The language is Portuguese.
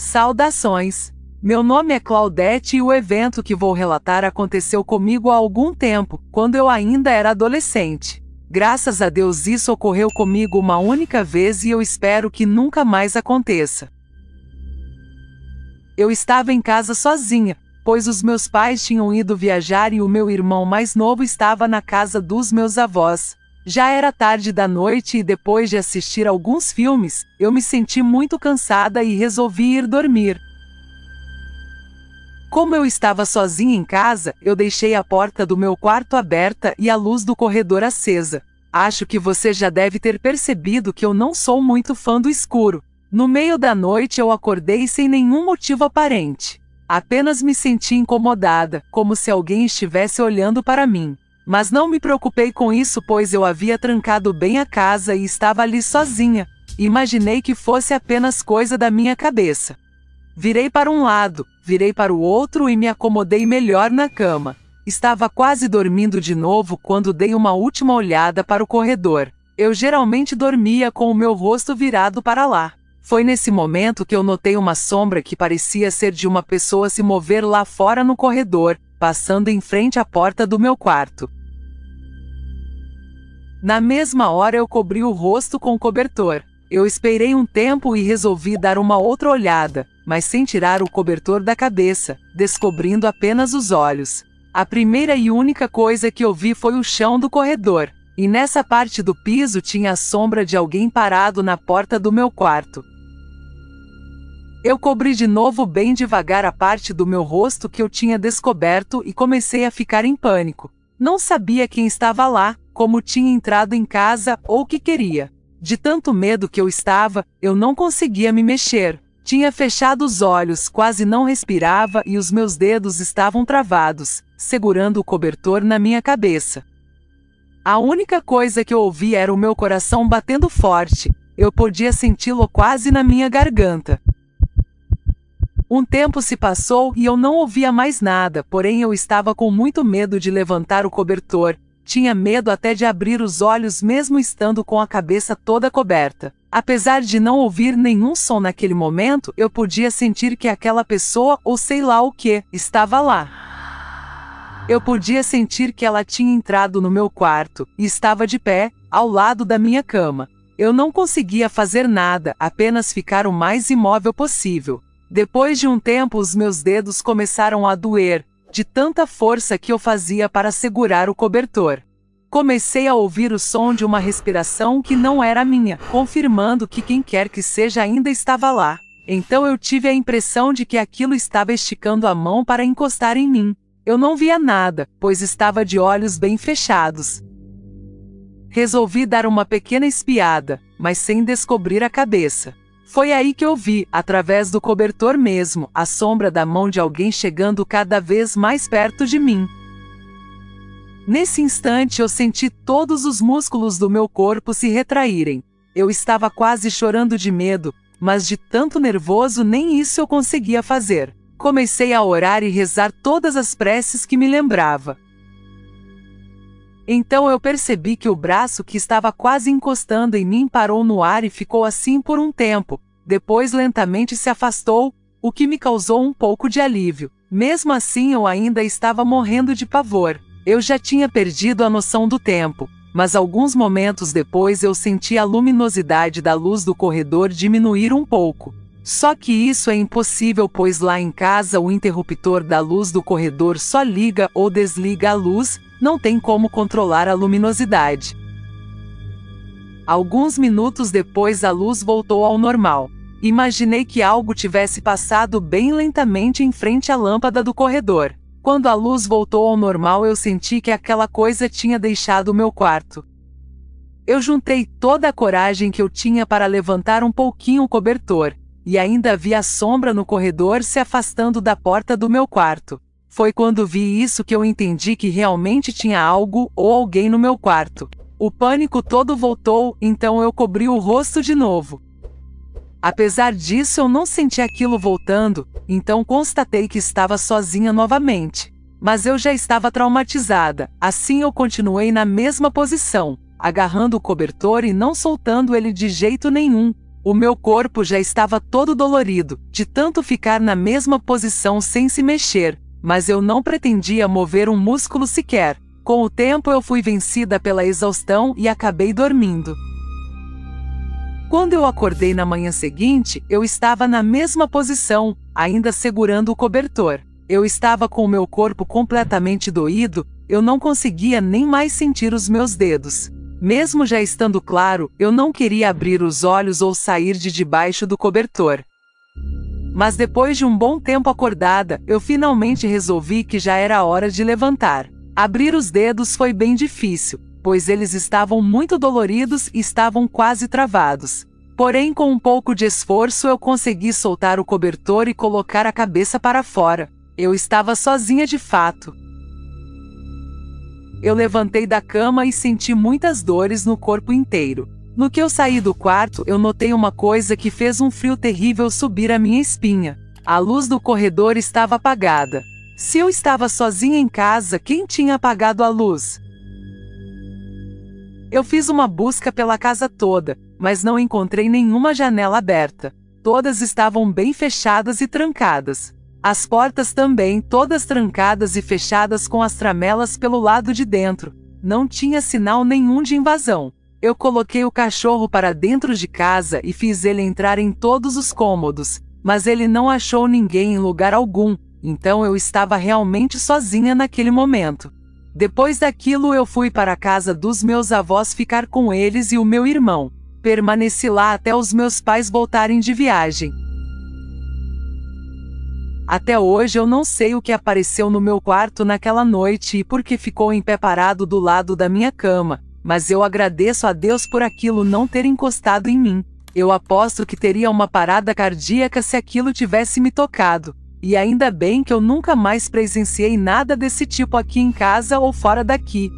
Saudações! Meu nome é Claudete e o evento que vou relatar aconteceu comigo há algum tempo, quando eu ainda era adolescente. Graças a Deus isso ocorreu comigo uma única vez e eu espero que nunca mais aconteça. Eu estava em casa sozinha, pois os meus pais tinham ido viajar e o meu irmão mais novo estava na casa dos meus avós. Já era tarde da noite e depois de assistir alguns filmes, eu me senti muito cansada e resolvi ir dormir. Como eu estava sozinha em casa, eu deixei a porta do meu quarto aberta e a luz do corredor acesa. Acho que você já deve ter percebido que eu não sou muito fã do escuro. No meio da noite eu acordei sem nenhum motivo aparente. Apenas me senti incomodada, como se alguém estivesse olhando para mim. Mas não me preocupei com isso, pois eu havia trancado bem a casa e estava ali sozinha. Imaginei que fosse apenas coisa da minha cabeça. Virei para um lado, virei para o outro e me acomodei melhor na cama. Estava quase dormindo de novo quando dei uma última olhada para o corredor. Eu geralmente dormia com o meu rosto virado para lá. Foi nesse momento que eu notei uma sombra que parecia ser de uma pessoa se mover lá fora no corredor, passando em frente à porta do meu quarto. Na mesma hora eu cobri o rosto com o cobertor. Eu esperei um tempo e resolvi dar uma outra olhada, mas sem tirar o cobertor da cabeça, descobrindo apenas os olhos. A primeira e única coisa que eu vi foi o chão do corredor, e nessa parte do piso tinha a sombra de alguém parado na porta do meu quarto. Eu cobri de novo bem devagar a parte do meu rosto que eu tinha descoberto e comecei a ficar em pânico. Não sabia quem estava lá, como tinha entrado em casa ou o que queria. De tanto medo que eu estava, eu não conseguia me mexer. Tinha fechado os olhos, quase não respirava e os meus dedos estavam travados, segurando o cobertor na minha cabeça. A única coisa que eu ouvi era o meu coração batendo forte. Eu podia senti-lo quase na minha garganta. Um tempo se passou e eu não ouvia mais nada, porém eu estava com muito medo de levantar o cobertor. Tinha medo até de abrir os olhos mesmo estando com a cabeça toda coberta. Apesar de não ouvir nenhum som naquele momento, eu podia sentir que aquela pessoa, ou sei lá o que, estava lá. Eu podia sentir que ela tinha entrado no meu quarto, e estava de pé, ao lado da minha cama. Eu não conseguia fazer nada, apenas ficar o mais imóvel possível. Depois de um tempo os meus dedos começaram a doer, de tanta força que eu fazia para segurar o cobertor. Comecei a ouvir o som de uma respiração que não era minha, confirmando que quem quer que seja ainda estava lá. Então eu tive a impressão de que aquilo estava esticando a mão para encostar em mim. Eu não via nada, pois estava de olhos bem fechados. Resolvi dar uma pequena espiada, mas sem descobrir a cabeça. Foi aí que eu vi, através do cobertor mesmo, a sombra da mão de alguém chegando cada vez mais perto de mim. Nesse instante eu senti todos os músculos do meu corpo se retraírem. Eu estava quase chorando de medo, mas de tanto nervoso nem isso eu conseguia fazer. Comecei a orar e rezar todas as preces que me lembrava. Então eu percebi que o braço que estava quase encostando em mim parou no ar e ficou assim por um tempo. Depois lentamente se afastou, o que me causou um pouco de alívio. Mesmo assim eu ainda estava morrendo de pavor. Eu já tinha perdido a noção do tempo, mas alguns momentos depois eu senti a luminosidade da luz do corredor diminuir um pouco. Só que isso é impossível, pois lá em casa o interruptor da luz do corredor só liga ou desliga a luz, não tem como controlar a luminosidade. Alguns minutos depois a luz voltou ao normal. Imaginei que algo tivesse passado bem lentamente em frente à lâmpada do corredor. Quando a luz voltou ao normal eu senti que aquela coisa tinha deixado o meu quarto. Eu juntei toda a coragem que eu tinha para levantar um pouquinho o cobertor, e ainda vi a sombra no corredor se afastando da porta do meu quarto. Foi quando vi isso que eu entendi que realmente tinha algo ou alguém no meu quarto. O pânico todo voltou, então eu cobri o rosto de novo. Apesar disso eu não senti aquilo voltando, então constatei que estava sozinha novamente. Mas eu já estava traumatizada, assim eu continuei na mesma posição, agarrando o cobertor e não soltando ele de jeito nenhum. O meu corpo já estava todo dolorido, de tanto ficar na mesma posição sem se mexer, mas eu não pretendia mover um músculo sequer. Com o tempo eu fui vencida pela exaustão e acabei dormindo. Quando eu acordei na manhã seguinte, eu estava na mesma posição, ainda segurando o cobertor. Eu estava com o meu corpo completamente doído, eu não conseguia nem mais sentir os meus dedos. Mesmo já estando claro, eu não queria abrir os olhos ou sair de debaixo do cobertor. Mas depois de um bom tempo acordada, eu finalmente resolvi que já era hora de levantar. Abrir os dedos foi bem difícil, pois eles estavam muito doloridos e estavam quase travados. Porém, com um pouco de esforço eu consegui soltar o cobertor e colocar a cabeça para fora. Eu estava sozinha de fato. Eu levantei da cama e senti muitas dores no corpo inteiro. No que eu saí do quarto, eu notei uma coisa que fez um frio terrível subir a minha espinha. A luz do corredor estava apagada. Se eu estava sozinha em casa, quem tinha apagado a luz? Eu fiz uma busca pela casa toda, mas não encontrei nenhuma janela aberta. Todas estavam bem fechadas e trancadas. As portas também, todas trancadas e fechadas com as tramelas pelo lado de dentro. Não tinha sinal nenhum de invasão. Eu coloquei o cachorro para dentro de casa e fiz ele entrar em todos os cômodos, mas ele não achou ninguém em lugar algum, então eu estava realmente sozinha naquele momento. Depois daquilo eu fui para a casa dos meus avós ficar com eles e o meu irmão. Permaneci lá até os meus pais voltarem de viagem. Até hoje eu não sei o que apareceu no meu quarto naquela noite e por que ficou em pé parado do lado da minha cama, mas eu agradeço a Deus por aquilo não ter encostado em mim. Eu aposto que teria uma parada cardíaca se aquilo tivesse me tocado. E ainda bem que eu nunca mais presenciei nada desse tipo aqui em casa ou fora daqui.